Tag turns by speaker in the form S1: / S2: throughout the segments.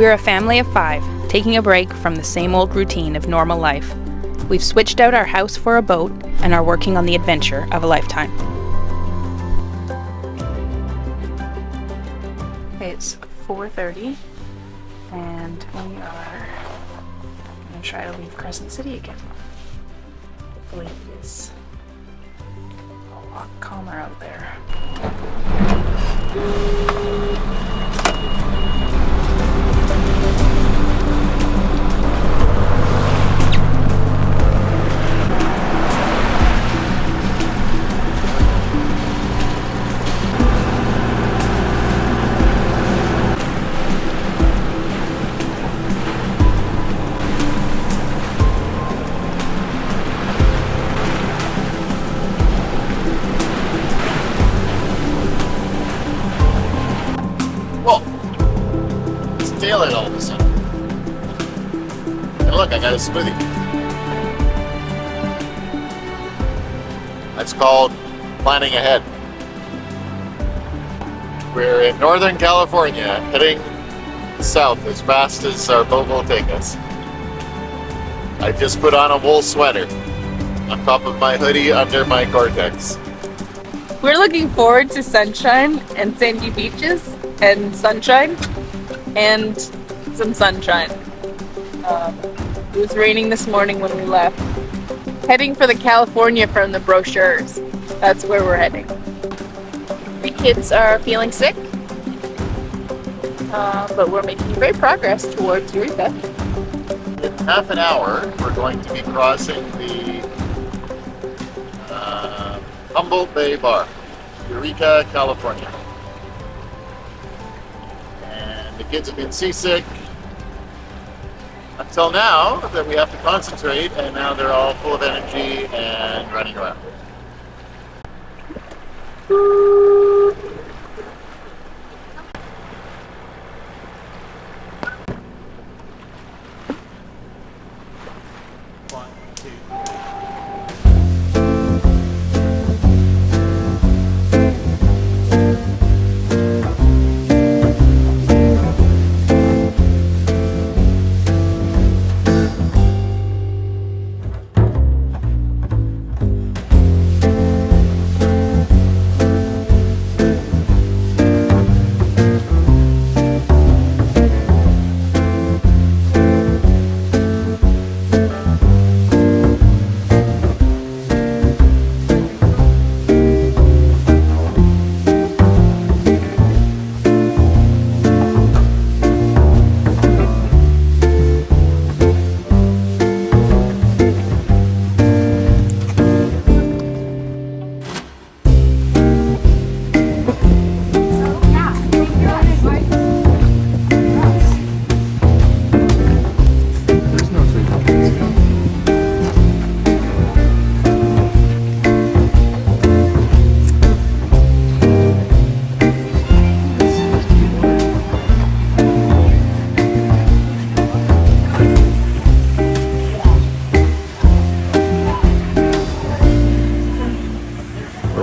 S1: We're a family of 5, taking a break from the same old routine of normal life. We've switched out our house for a boat and are working on the adventure of a lifetime. It's 4:30 and we are going to try to leave Crescent City again. Hopefully it is a lot calmer out there.
S2: Daylight all of a sudden. And look, I got a smoothie. That's called planning ahead. We're in Northern California, heading south as fast as our boat will take us. I just put on a wool sweater on top of my hoodie under my Gore-Tex.
S3: We're looking forward to sunshine and sandy beaches and sunshine. And some sunshine. It was raining this morning when we left. Heading for the California from the brochures. That's where we're heading. The kids are feeling sick, but we're making great progress towards Eureka.
S2: In half an hour, we're going to be crossing the Humboldt Bay Bar, Eureka, California. The kids have been seasick until now that we have to concentrate, and now they're all full of energy and running around.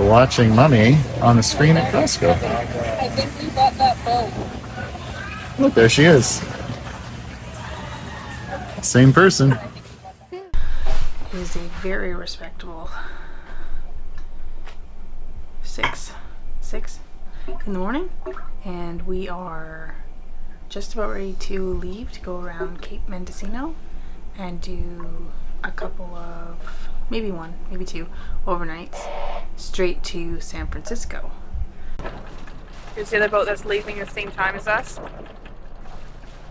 S2: Watching Mummy on the screen at Costco.
S3: I think we bought that boat.
S2: Look, there she is. Same person.
S1: It is a very respectable 6 in the morning, and we are just about ready to leave to go around Cape Mendocino and do a couple of, maybe 2 overnights straight to San Francisco.
S3: Here's the other boat that's leaving at the same time as us.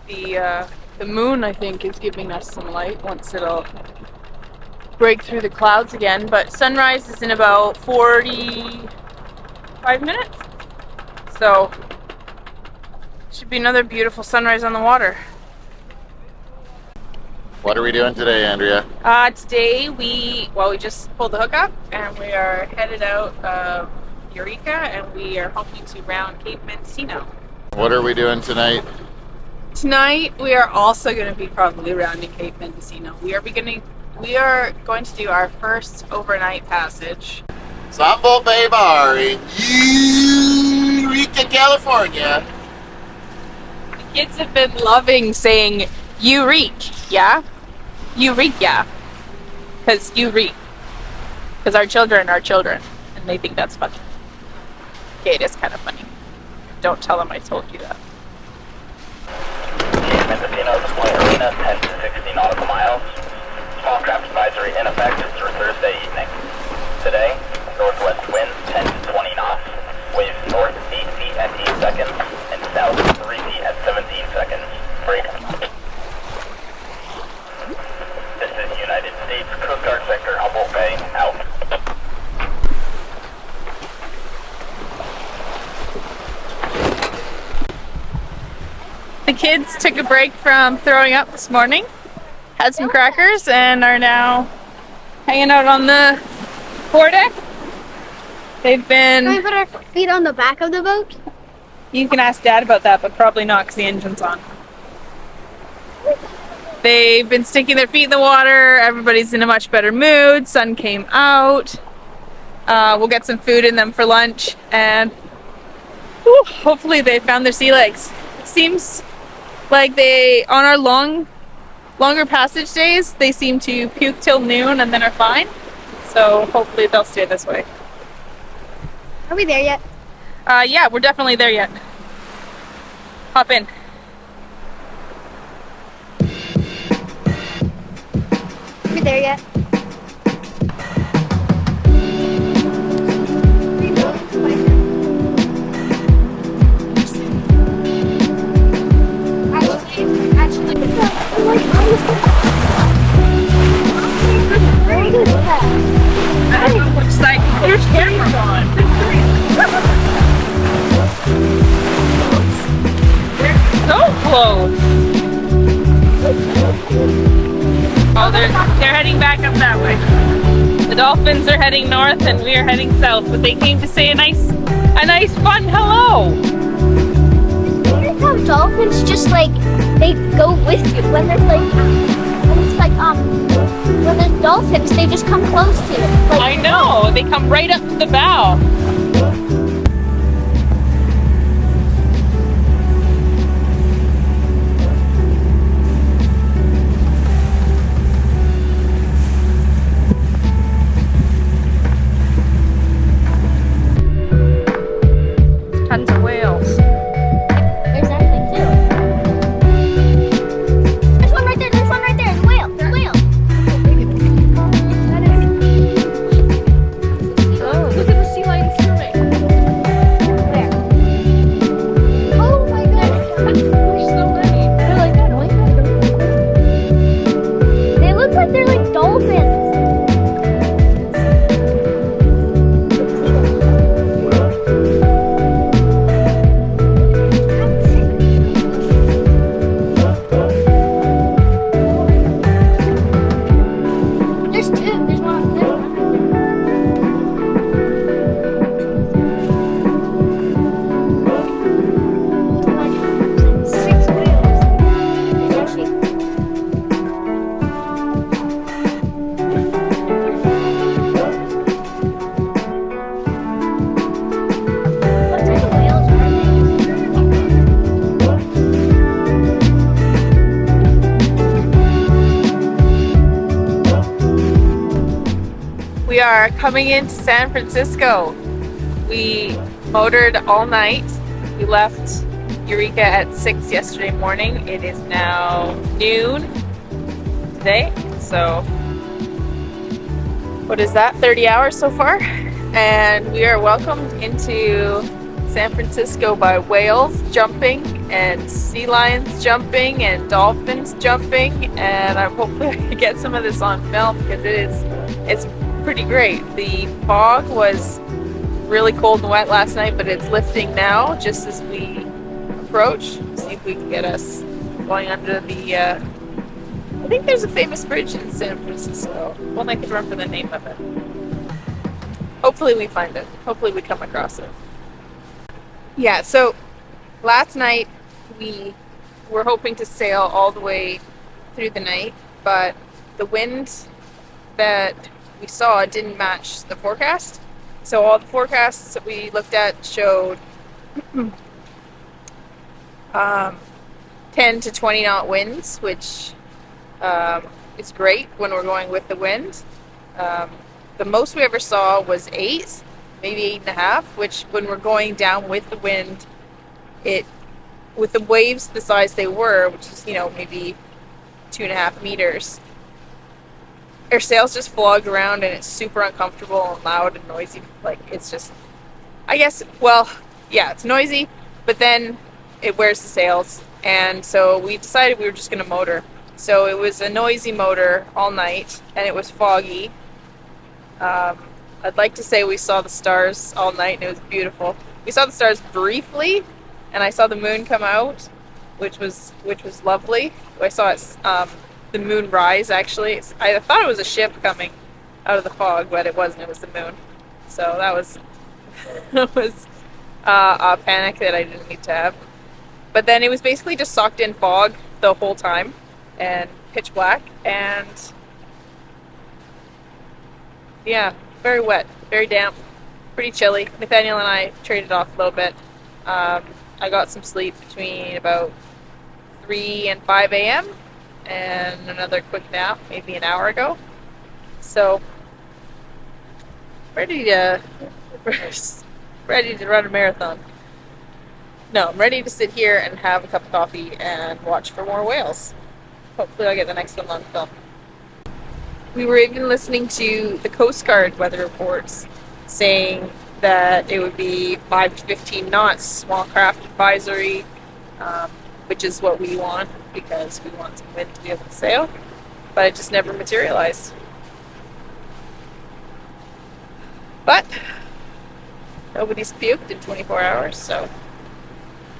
S3: The moon, I think, is giving us some light once it'll break through the clouds again. But sunrise is in about 45 minutes. So, should be another beautiful sunrise on the water.
S2: What are we doing today, Andrea?
S3: Today we just pulled the hook up and we are headed out of Eureka and we are hoping to round Cape Mendocino.
S2: What are we doing tonight?
S3: Tonight we are also going to be probably rounding Cape Mendocino. We are going to do our first overnight passage.
S2: Humboldt Bay Bar in Eureka, California.
S3: Kids have been loving saying Eureka, yeah? Eureka. Because you reek. Because our children are children. And they think that's funny. Okay, it is kind of funny. Don't tell them I told you that.
S4: Mendocino deploying arena 10 to 60 nautical miles. Small craft advisory in effect through Thursday evening. Today, northwest winds 10 to 20 knots. Waves north 8 feet at 8 seconds. And south 3 feet at 17 seconds. Break. This is United States Coast Guard Sector Humboldt Bay, out.
S3: The kids took a break from throwing up this morning, had some crackers, and are now hanging out on the foredeck. They've
S5: Can we
S3: been...
S5: put our feet on the back of the boat?
S3: You can ask Dad about that, but probably not because the engine's on. They've been sticking their feet in the water. Everybody's in a much better mood. Sun came out. We'll get some food in them for lunch, and hopefully they found their sea legs. Seems like they, on our longer passage days, they seem to puke till noon and then are fine. So hopefully they'll stay this way.
S5: Are we there yet?
S3: Yeah, we're definitely there yet. Hop in.
S5: Are we there yet?
S3: I don't know which side. There's cameras on. They're so close. Oh, they're heading back up that way. The dolphins are heading north and we are heading south, but they came to say a nice fun hello.
S5: It's weird how dolphins just like they go with you when there's when there's dolphins, they just come close to you. Like,
S3: I know, they come right up to the bow. Tons of whales.
S5: there's that thing too. There's one right there. There's one right there. The whale. The whale.
S3: Oh, look at the sea lion swimming.
S5: Where? Oh my god.
S3: There's so many.
S5: They're like they look like they're like dolphins. There's two. There's one. There's one right there. 6 whales. There's actually what type of whales are
S3: We are coming into San Francisco. We motored all night. We left Eureka at 6 yesterday morning. It is now noon today. So, what is that? 30 hours so far? And we are welcomed into San Francisco by whales jumping and sea lions jumping and dolphins jumping. And I'm hoping I can get some of this on film because it's pretty great. The fog was really cold and wet last night, but it's lifting now just as we approach. See if we can get us going under the I think there's a famous bridge in San Francisco. One I can remember the name of it. Hopefully we find it. Hopefully we come across it. Yeah, so last night we were hoping to sail all the way through the night, but the wind that we saw didn't match the forecast. So all the forecasts that we looked at showed 10 to 20 knot winds, which is great when we're going with the wind. The most we ever saw was 8, maybe 8.5, which when we're going down with the wind, with the waves the size they were, which is, maybe 2.5 meters, our sails just flog around and it's super uncomfortable and loud and noisy. Like, it's just, I guess, well, yeah, it's noisy, but then it wears the sails. And so we decided we were just going to motor. So it was a noisy motor all night and it was foggy. I'd like to say we saw the stars all night and it was beautiful. We saw the stars briefly and I saw the moon come out, which was lovely. I saw the moon rise, actually. I thought it was a ship coming out of the fog, but it wasn't. It was the moon. So that was a panic that I didn't need to have. But then it was basically just socked in fog the whole time and pitch black, and yeah, very wet, very damp, pretty chilly. Nathaniel and I traded off a little bit. I got some sleep between about 3 and 5 a.m. and another quick nap maybe an hour ago. So ready to run a marathon. No, I'm ready to sit here and have a cup of coffee and watch for more whales. Hopefully I'll get the next one on film. We were even listening to the Coast Guard weather reports saying that it would be 5 to 15 knots, small craft advisory, which is what we want because we want some wind to be able to sail, but it just never materialized. But nobody's puked in 24 hours, so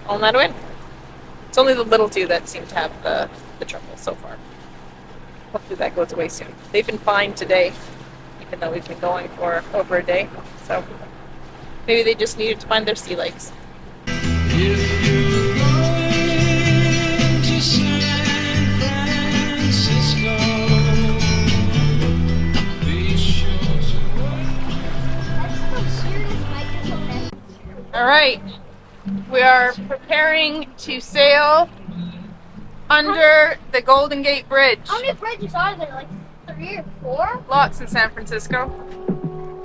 S3: all not a win. It's only the little two that seem to have the trouble so far. Hopefully that goes away soon. They've been fine today, even though we've been going for over a day, so maybe they just needed to find their sea legs. All right, we are preparing to sail under the Golden Gate Bridge.
S5: How many bridges are there? Like 3 or 4?
S3: Lots in San Francisco.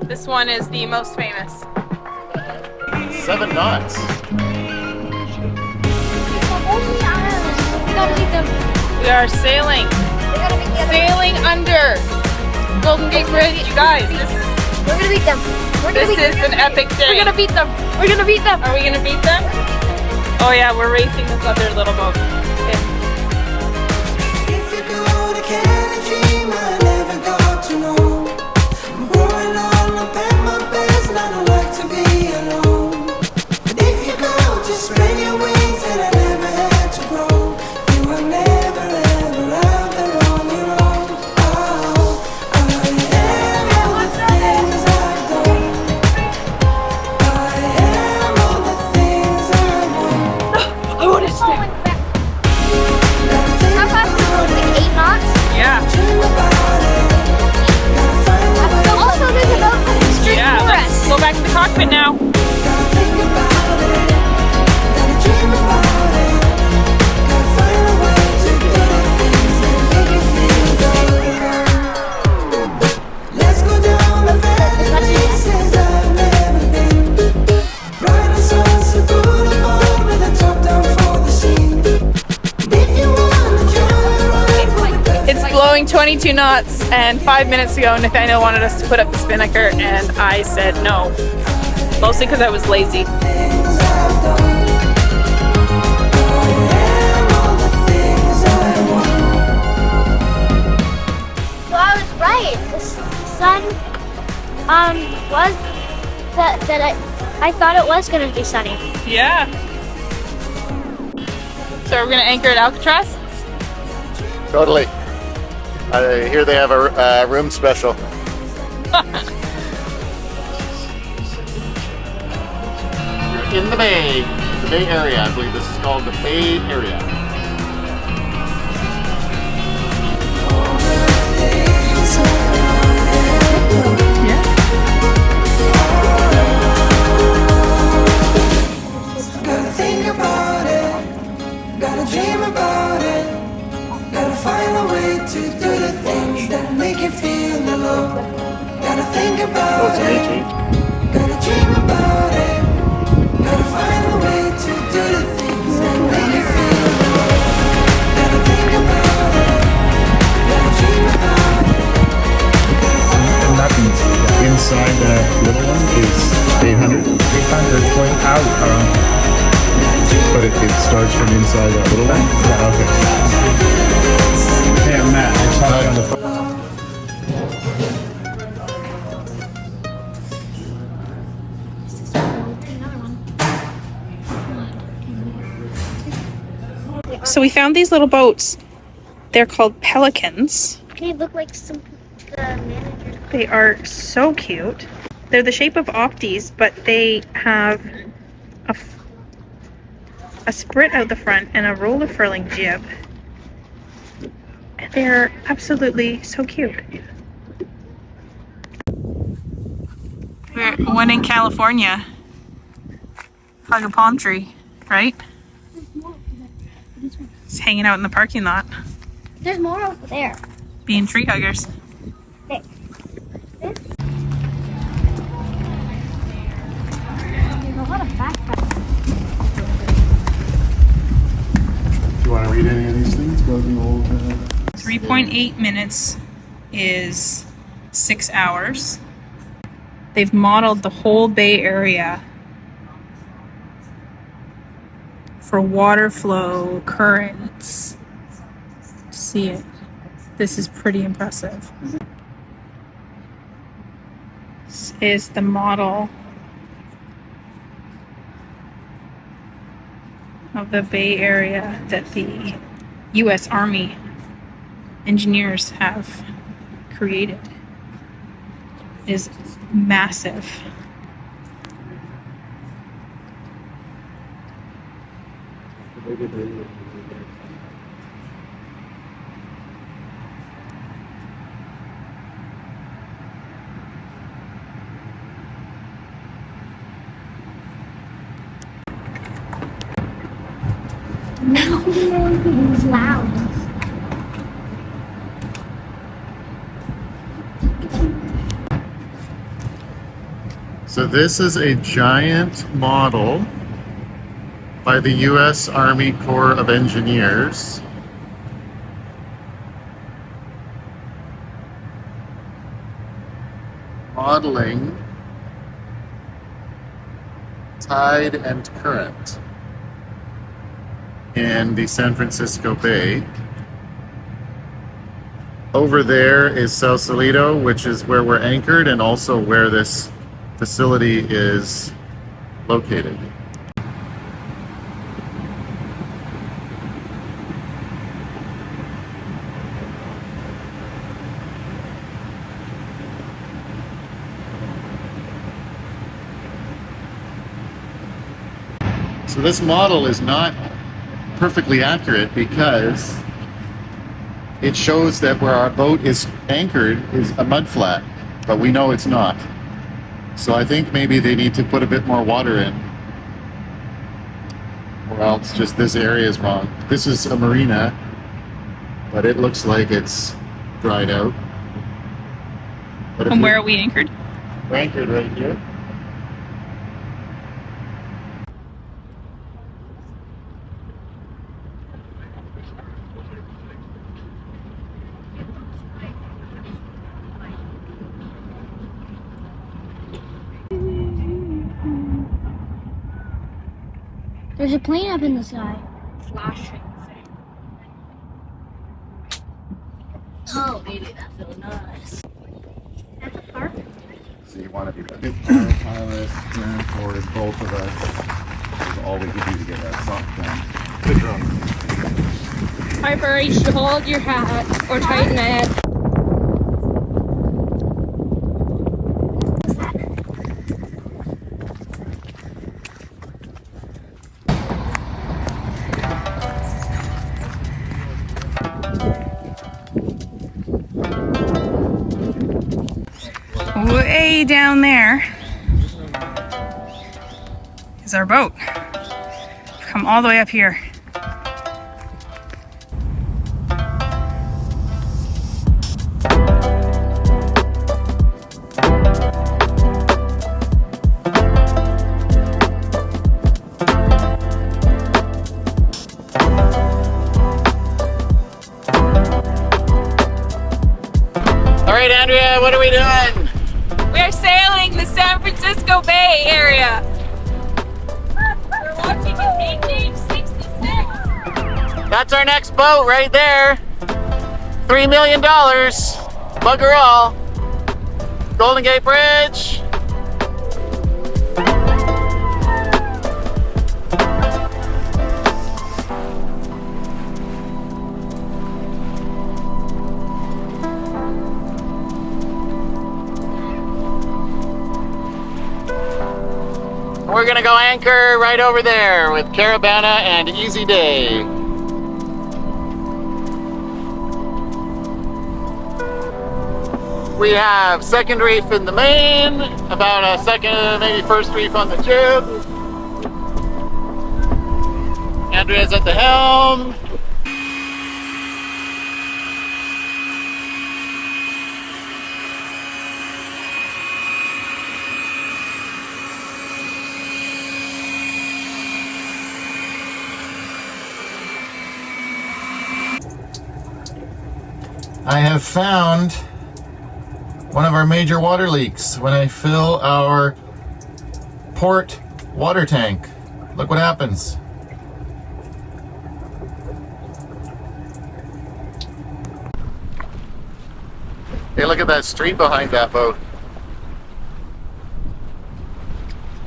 S3: This one is the most famous.
S2: 7 knots.
S5: Only islands. We gotta beat them.
S3: We are sailing.
S5: We gotta beat the other.
S3: Sailing under Golden Gate Bridge, you guys.
S5: We're gonna beat them.
S3: This is an epic day.
S5: We're gonna beat them. We're gonna beat them.
S3: Are we gonna beat them? Oh yeah, we're racing this other little boat. Okay.
S6: If you go to Canada, I never got to know. I'm growing on up at my best, and I don't like to be alone. But if you go, just spread your wings, and I never had to grow. You were never ever out there on your own. Oh, I am all the things I've done. I am all the things I want.
S3: I want to stay.
S5: How fast is it? Like 8 knots?
S3: Yeah.
S5: Also, there's a boat coming straight
S3: Yeah,
S5: for
S3: let's
S5: us.
S3: go back to the cockpit now.
S6: Let's go down the places I've never been. Ride a Sunset Boulevard with a top down for the scene. If you wanna joyride,
S3: It's blowing 22 knots, and 5 minutes ago Nathaniel wanted us to put up the spinnaker, and I said no. Mostly because I was lazy.
S6: things I've done. I am all the things I want.
S5: So I was right. The sun was that I thought it was gonna be sunny.
S3: Yeah. So we're gonna anchor at Alcatraz?
S2: Totally. I hear they have a room special. You're in the Bay Area. I believe this is called the Bay Area.
S6: Gotta think about it. Gotta dream about it. Gotta find a way to do the things that make you feel the love. Gotta think about it. Gotta dream about it. Gotta find a way to do the things that make you feel the love. Gotta think about it. Gotta dream about it.
S7: Nothing. Inside the little one is 800. 800 going out. But it starts from inside that little one? Yeah, okay. Hey, I'm Matt. I saw you on the phone.
S1: So we found these little boats. They're called pelicans.
S5: They look like some the managers.
S1: They are so cute. They're the shape of opties, but they have a sprit out the front and a roller furling jib. They're absolutely so cute. We're one in California. Hug a palm tree, right? It's hanging out in the parking lot,
S5: There's more over there.
S1: being tree huggers.
S5: Hey. This? There's a lot of backpacks.
S7: Do you want to read any of these things? Go to the old...
S1: 3.8 minutes is 6 hours. They've modeled the whole Bay Area for water flow, currents. See it. This is pretty impressive. This is the model of the Bay Area that the U.S. Army engineers have created. It is massive.
S5: It's loud.
S2: So this is a giant model by the U.S. Army Corps of Engineers. Modeling tide and current in the San Francisco Bay. Over there is Sausalito, which is where we're anchored and also where this facility is located. So this model is not perfectly accurate because it shows that where our boat is anchored is a mudflat, but we know it's not. So I think maybe they need to put a bit more water in, or else just this area is wrong. This is a marina, but it looks like it's dried out. But
S1: And where are we anchored?
S2: we're anchored right here.
S5: There's a plane up in the sky.
S3: Flashing. Oh, baby, that feels nice.
S5: That's a park.
S7: So you want to be the pilot, or both of us. Is all we could do to get that soft done. The drone.
S3: Piper, you should hold your hat or tighten it.
S1: Way down there is our boat. Come all the way up here.
S2: All right, Andrea, what are we doing?
S3: We are sailing the San Francisco Bay Area. We're watching Ep.66.
S2: That's our next boat right there. $3 million. Bugger all. Golden Gate Bridge. We're gonna go anchor right over there with Caravana and Easy Day. We have second reef in the main, about a second, maybe first reef on the jib. Andrea's at the helm. I have found one of our major water leaks when I fill our port water tank. Look what happens. Hey, look at that street behind that boat.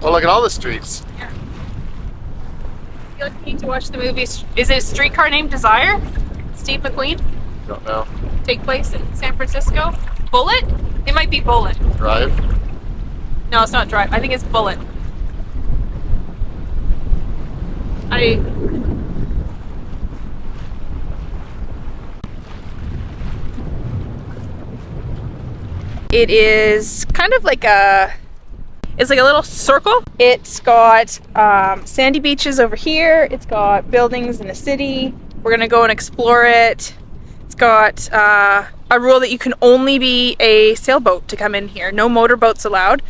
S2: Oh, look at all the streets.
S3: Yeah. I feel like we need to watch the movie. Is it a Streetcar Named Desire? Steve McQueen?
S2: Don't know.
S3: Take place in San Francisco. Bullet? It might be Bullet.
S2: Drive.
S3: No, it's not Drive. I think it's Bullet. It is kind of like it's like a little circle. It's got sandy beaches over here. It's got buildings in the city. We're gonna go and explore it. It's got a rule that you can only be a sailboat to come in here. No motorboats allowed.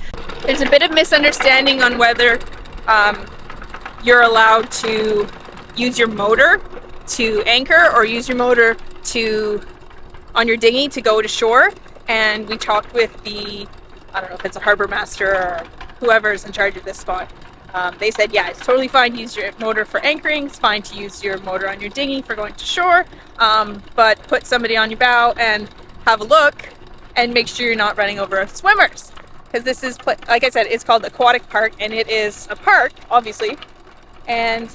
S3: There's a bit of misunderstanding on whether you're allowed to use your motor to anchor or use your motor on your dinghy to go to shore. And we talked with I don't know if it's a harbor master or whoever's in charge of this spot. They said, yeah, it's totally fine to use your motor for anchoring. It's fine to use your motor on your dinghy for going to shore. But put somebody on your bow and have a look and make sure you're not running over swimmers. Because this is, like I said, it's called Aquatic Park, and it is a park, obviously. And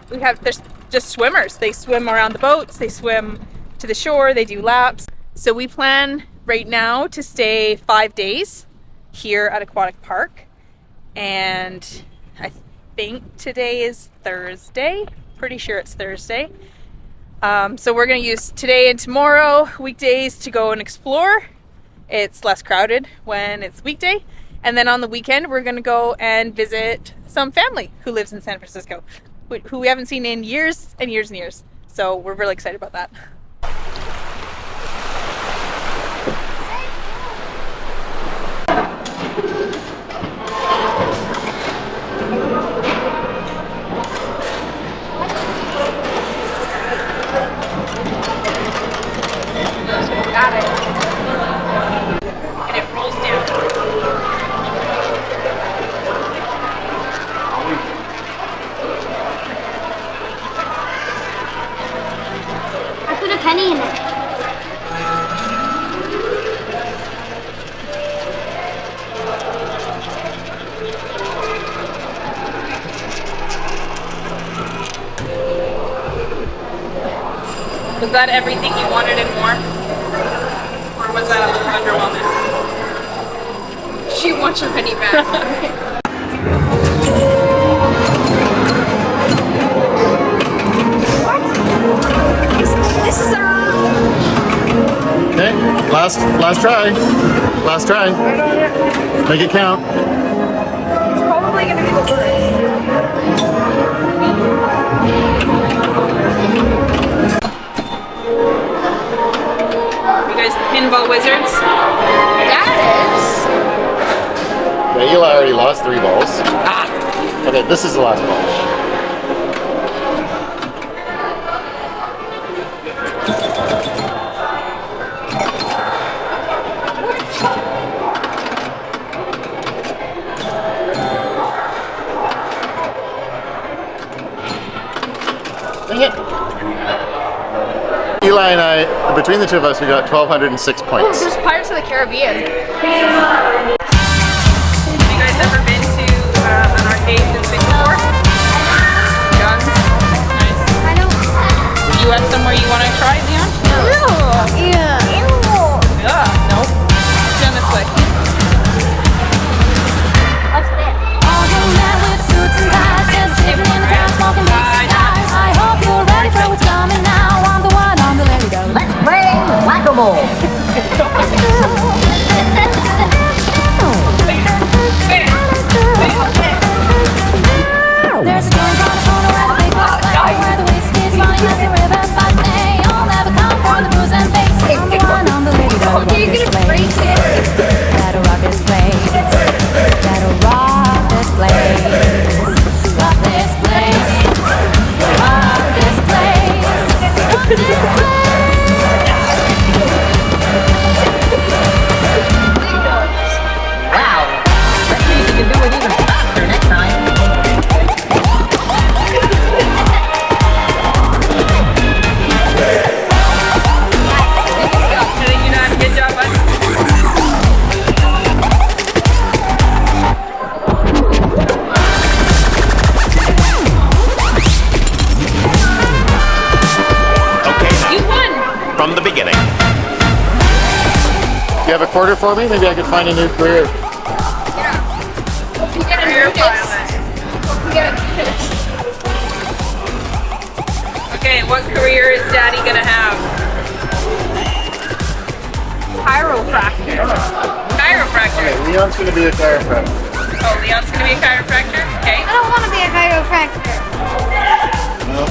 S3: there's just swimmers. They swim around the boats. They swim to the shore. They do laps. So we plan right now to stay 5 days here at Aquatic Park. And I think today is Thursday. Pretty sure it's Thursday. So we're going to use today and tomorrow, weekdays, to go and explore. It's less crowded when it's weekday. And then on the weekend, we're going to go and visit some family who lives in San Francisco, who we haven't seen in years and years and years. So we're really excited about that.
S5: Penny in it.
S3: Was that everything you wanted and more? Or was that a little underwhelming? She wants her penny back.
S5: This is our...
S2: Okay, last try. Last try. Make it count.
S3: It's probably gonna be the worst. You guys the pinball wizards?
S5: That is...
S2: Yeah, Eli already lost 3 balls. Ah! Okay, this is the last ball. Dang it. Eli and I, between the two of us, we got 1,206 points.
S8: There's Pirates of the Caribbean.
S3: Have you guys ever been to an arcade in Singapore? Guns? Nice.
S5: I don't.
S3: Do you have somewhere you want to try, Leon?
S5: Yeah.
S3: Yeah. Nope. Down this way.
S5: What's that?
S9: All young men with suits and ties, just sitting in the crowd smoking big cigars. I hope you're ready for what's coming now. I'm the one on the lady go.
S8: Let's play whack-a-mole.
S9: There's a joint on the corner where the big boys play, where the whiskey's running like the rivers, but they all never come from the booze and bass. I'm the one on the lady go.
S8: You're gonna break it.
S9: That'll rock this place. That'll rock this place. Rock this place. Rock this place. Rock this place.
S8: Wow. Let's see if you can do it even faster next time.
S3: Good job, bud.
S10: Okay,
S3: You won!
S10: from the beginning.
S2: Do you have a quarter for me? Maybe I could find a new career.
S8: You get a
S3: Career
S8: nudist.
S3: pilot.
S8: You get a nudist.
S3: Okay, what career is Daddy gonna have?
S8: Chiropractor.
S3: Chiropractor.
S2: Okay, Leon's gonna be a chiropractor.
S3: Oh, Leon's gonna be a chiropractor? Okay.
S5: I don't want to be a chiropractor.
S2: No.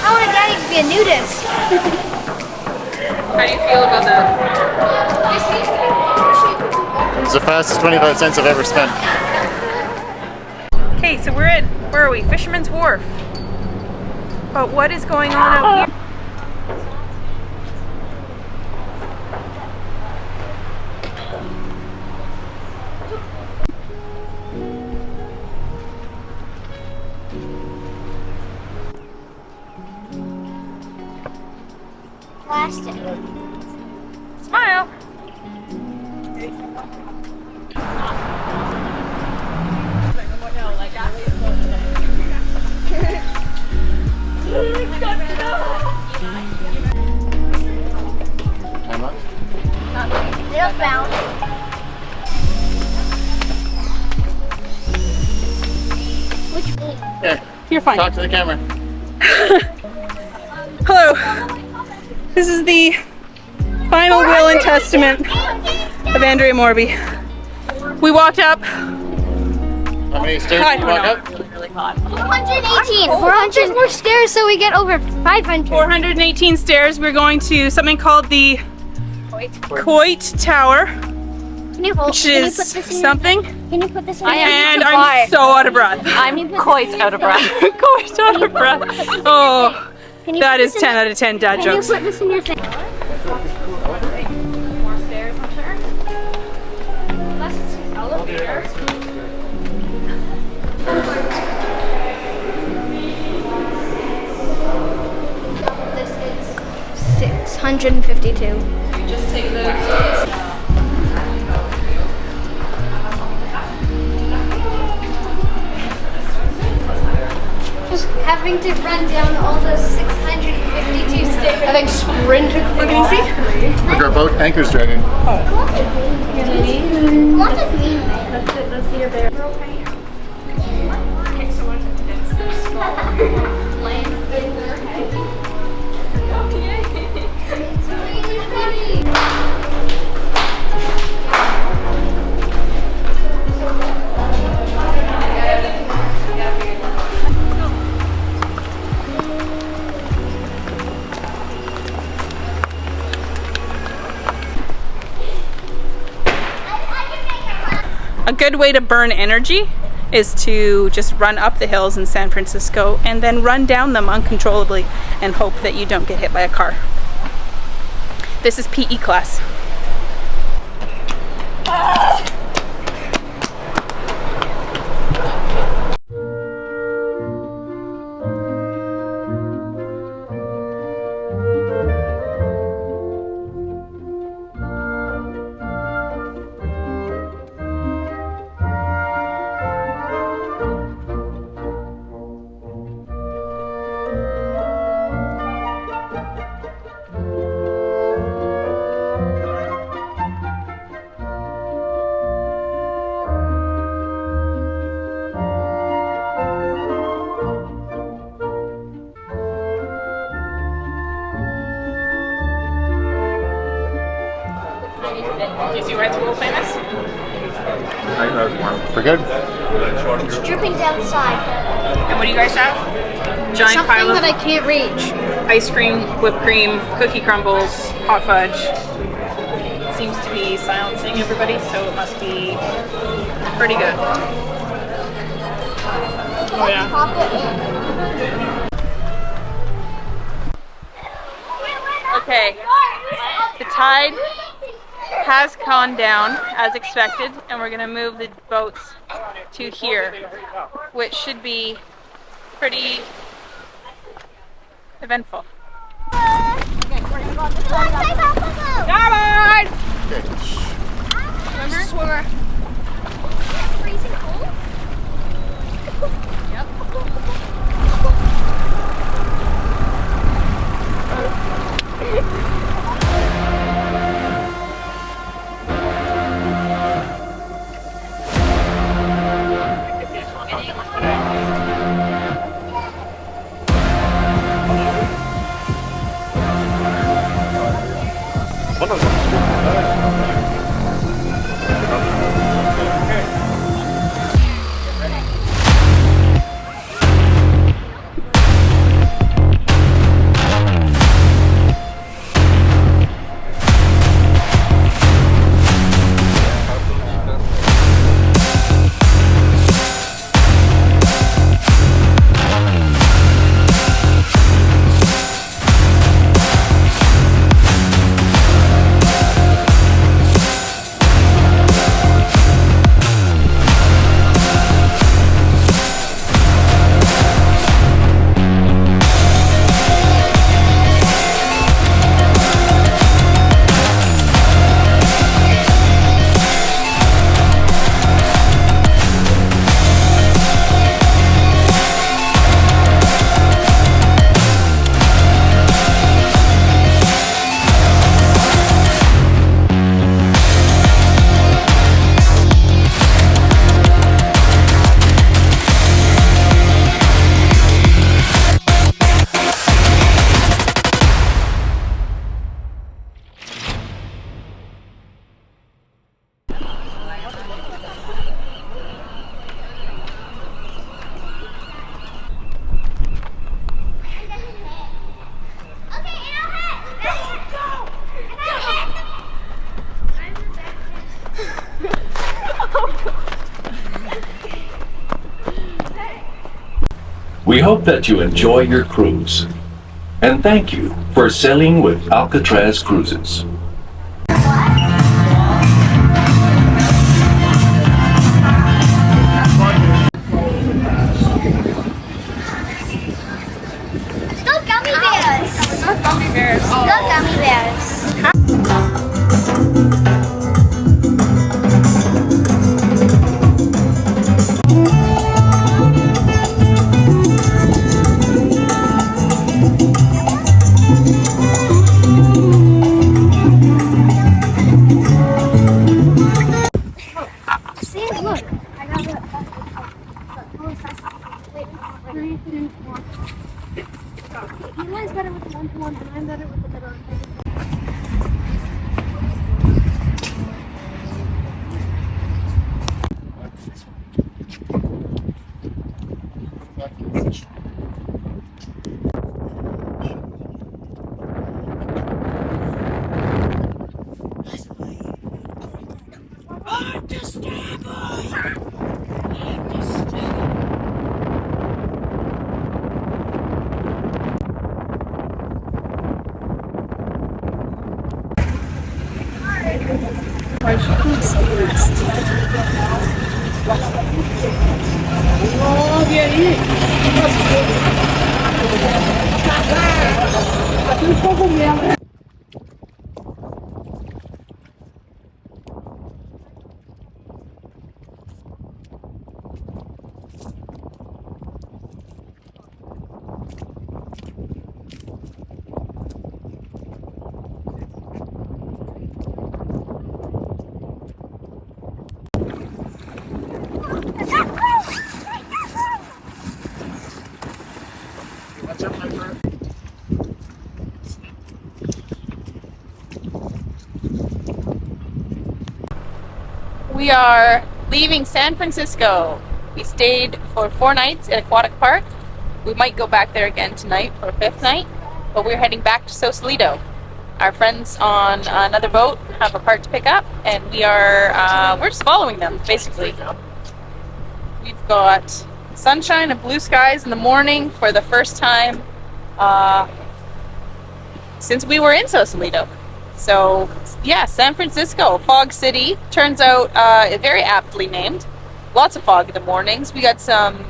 S5: I want Daddy to be a nudist.
S3: How do you feel about that?
S2: It's the fastest 25 cents I've ever spent.
S3: Okay, so we're at, where are we? Fisherman's Wharf. But what is going on out here?
S5: Plastic.
S3: Smile.
S2: How much?
S5: Little found. Which
S2: Here,
S3: You're fine.
S2: talk to the camera.
S3: Hello. This is the final will and testament of Andrea Morby. We walked up.
S2: How many stairs
S3: I
S2: did you
S3: don't
S2: walk
S3: know.
S2: up?
S5: 418. 400 more stairs, so we get over 500.
S3: 418 stairs. We're going to something called the Coit Tower,
S5: Can you hold?
S3: which
S5: Can you
S3: is
S5: put this in
S3: something.
S5: Can you put this in?
S3: And I'm so out of breath.
S8: I'm quite out of breath.
S3: Quite out of breath. Oh,
S5: Can you
S3: that
S5: put
S3: is
S5: this in
S3: 10 out of 10 dad
S5: Can you
S3: jokes.
S5: put this in your thing?
S8: More stairs, I'm sure. Unless it's an elevator.
S5: This is 652.
S3: Just take those.
S5: Just having to run down all those 652 stairs.
S8: I think sprint across.
S3: Can you see?
S2: Look, our boat anchor's dragging.
S5: What does mean? Let's see your bear.
S3: A good way to burn energy is to just run up the hills in San Francisco and then run down them uncontrollably and hope that you don't get hit by a car. This is PE class. Do you see why it's world famous?
S2: We're good?
S5: It's dripping down the side.
S3: And what do you guys have? Giant
S5: Something
S3: pile of
S5: that I can't reach.
S3: ice cream, whipped cream, cookie crumbles, hot fudge. Seems to be silencing everybody, so it must be pretty good. Oh yeah.
S5: Pop it in.
S3: Okay. The tide has gone down as expected, and we're gonna move the boats to here, which should be pretty eventful.
S5: Remember? Swimmer. Freezing cold?
S3: Yep.
S10: We hope that you enjoy your cruise. And thank you for sailing with Alcatraz Cruises.
S5: Go gummy bears!
S3: Go gummy bears.
S5: Go gummy bears! See, look. I got it. Wait, 3, 2, 1. Eli's better with the 1-to-1, and I'm better with the middle.
S3: We are leaving San Francisco. We stayed for 4 nights at Aquatic Park. We might go back there again tonight for a 5th night, but we're heading back to Sausalito. Our friends on another boat have a part to pick up, and we're just following them, basically. We've got sunshine and blue skies in the morning for the first time since we were in Sausalito. So yeah, San Francisco, Fog City, turns out very aptly named. Lots of fog in the mornings. We got some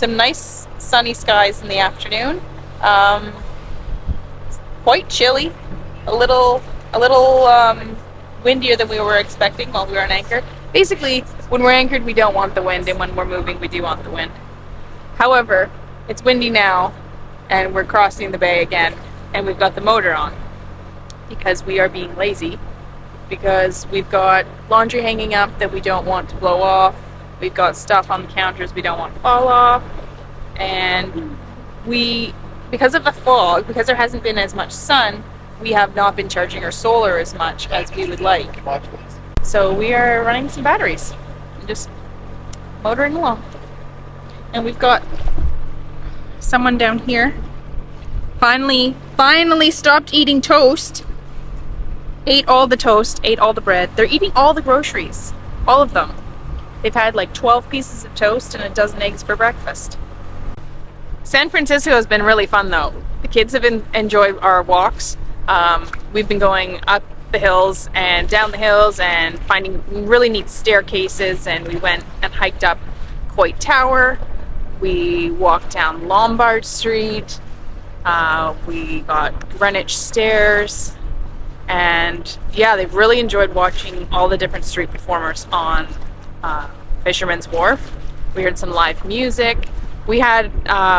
S3: nice sunny skies in the afternoon. Quite chilly, a little windier than we were expecting while we were on anchor. Basically, when we're anchored, we don't want the wind, and when we're moving, we do want the wind. However, it's windy now, and we're crossing the bay again, and we've got the motor on because we are being lazy, because we've got laundry hanging up that we don't want to blow off. We've got stuff on the counters we don't want to fall off, and because of the fog, because there hasn't been as much sun, we have not been charging our solar as much as we would like. So we are running some batteries and just motoring along. And we've got someone down here finally stopped eating toast. Ate all the toast, ate all the bread. They're eating all the groceries, all of them. They've had like 12 pieces of toast and a dozen eggs for breakfast. San Francisco has been really fun though. The kids have enjoyed our walks. We've been going up the hills and down the hills and finding really neat staircases, and we went and hiked up Coit Tower. We walked down Lombard Street. We got Greenwich Stairs. And yeah, they've really enjoyed watching all the different street performers on Fisherman's Wharf. We heard some live music. We had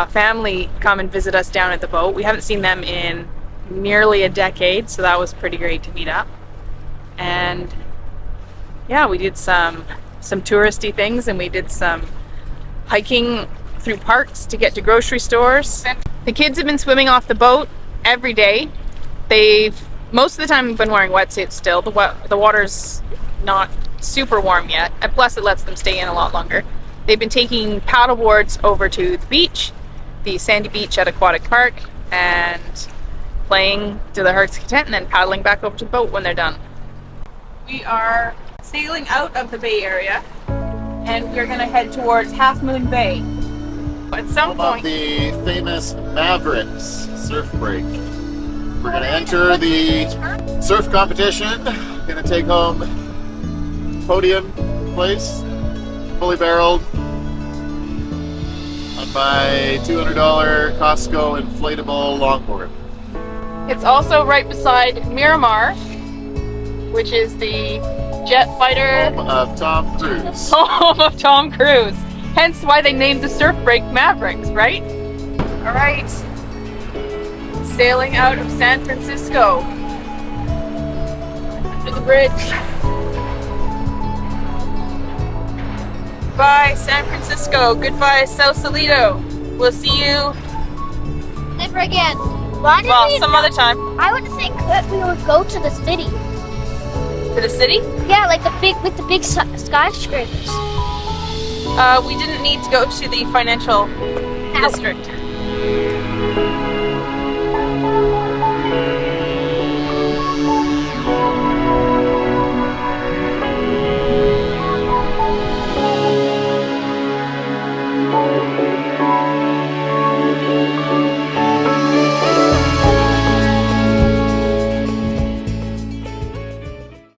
S3: family come and visit us down at the boat. We haven't seen them in nearly a decade, so that was pretty great to meet up. And yeah, we did some touristy things, and we did some hiking through parks to get to grocery stores. The kids have been swimming off the boat every day. Most of the time been wearing wetsuits still. The water's not super warm yet, and plus it lets them stay in a lot longer. They've been taking paddle boards over to the beach, the sandy beach at Aquatic Park, and playing to their heart's content, and then paddling back over to the boat when they're done. We are sailing out of the Bay Area, and we're going to head towards Half Moon Bay. At some point,
S2: the famous Mavericks surf break. We're going to enter the surf competition. Going to take home podium place, fully barreled, on my $200 Costco inflatable longboard.
S3: it's also right beside Miramar, which is the jet fighter
S2: Home of Tom Cruise.
S3: home of Tom Cruise. Hence why they named the surf break Mavericks, right? All right. Sailing out of San Francisco. Under the bridge. Goodbye, San Francisco. Goodbye, Sausalito. We'll see you,
S5: Never again.
S3: well, some other time.
S5: I would think that we would go to the city.
S3: To the city?
S5: Yeah, like with the big skyscrapers.
S3: We didn't need to go to the financial district.